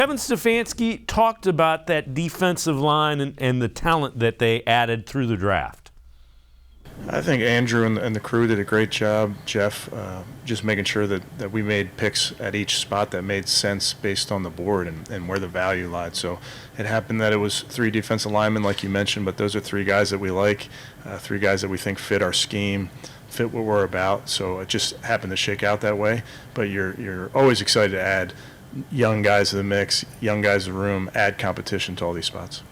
Kevin Stefanski talked about that defensive line and the talent that they added through the draft. I think Andrew and the crew did a great job, Jeff, just making sure that we made picks at each spot that made sense based on the board and where the value lied. So it happened that it was 3 defensive linemen, like you mentioned, but those are 3 guys that we like, 3 guys that we think fit our scheme, fit what we're about. So it just happened to shake out that way. But you're always excited to add young guys to the mix, young guys to the room, add competition to all these spots.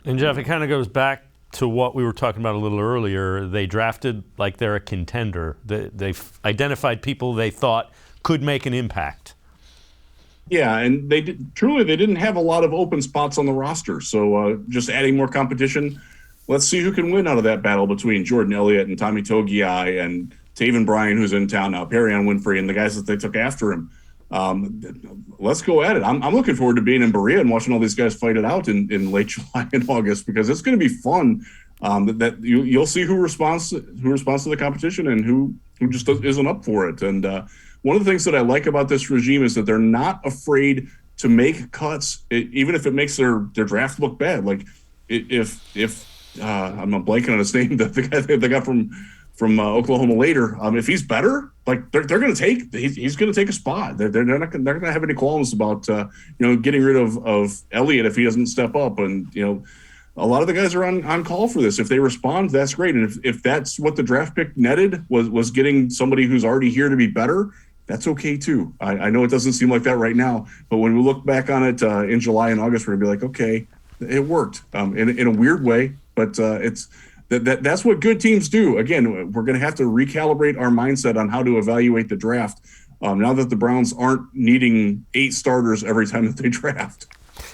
And Jeff, it kind of goes back to what we were talking about a little earlier. They drafted like they're a contender. They've identified people they thought could make an impact. Yeah, and they didn't have a lot of open spots on the roster. So just adding more competition. Let's see who can win out of that battle between Jordan Elliott and Tommy Togiai and Taven Bryan, who's in town now, Perrion Winfrey, and the guys that they took after him. Let's go at it. I'm looking forward to being in Berea and watching all these guys fight it out in late July and August, because it's going to be fun. That you'll see who responds to the competition and who just isn't up for it. And one of the things that I like about this regime is that they're not afraid to make cuts, even if it makes their draft look bad. Like if I'm not blanking on his name, the guy they got from Oklahoma later. If he's better, like they're going to take, he's going to take a spot. They're not going to have any qualms about getting rid of Elliott if he doesn't step up. And a lot of the guys are on call for this. If they respond, that's great. And if that's what the draft pick netted was getting somebody who's already here to be better, that's okay too. I know it doesn't seem like that right now, but when we look back on it in July and August, we're gonna be like, okay, it worked in a weird way, but it's. That's what good teams do. Again, we're going to have to recalibrate our mindset on how to evaluate the draft now that the Browns aren't needing 8 starters every time that they draft.